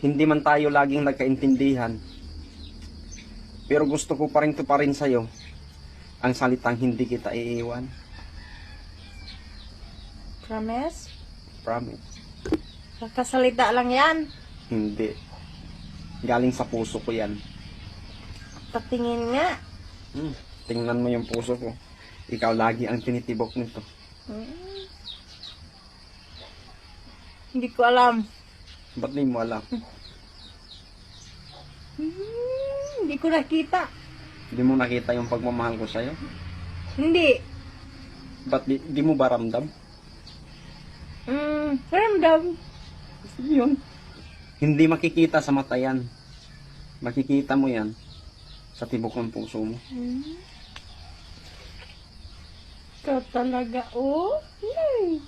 hindi man tayo laging nagkaintindihan, pero gusto ko pa rin tuparin sa'yo ang salitang hindi kita iiwan. Promise? Promise. Kakasalita lang yan. Hindi. Galing sa puso ko yan. Patingin nga. Tingnan mo yung puso ko. Ikaw lagi ang tinitibok nito. Hindi ko alam. Ba't di mo alam? Hindi ko nakita. Di mo nakita yung pagmamahal ko sa'yo? Hindi. Ba't di mo ba ramdam? Ramdam. Yun. Hindi makikita sa mata yan. Makikita mo yan sa tibok ng puso mo. Ikaw talaga, oh. Yay.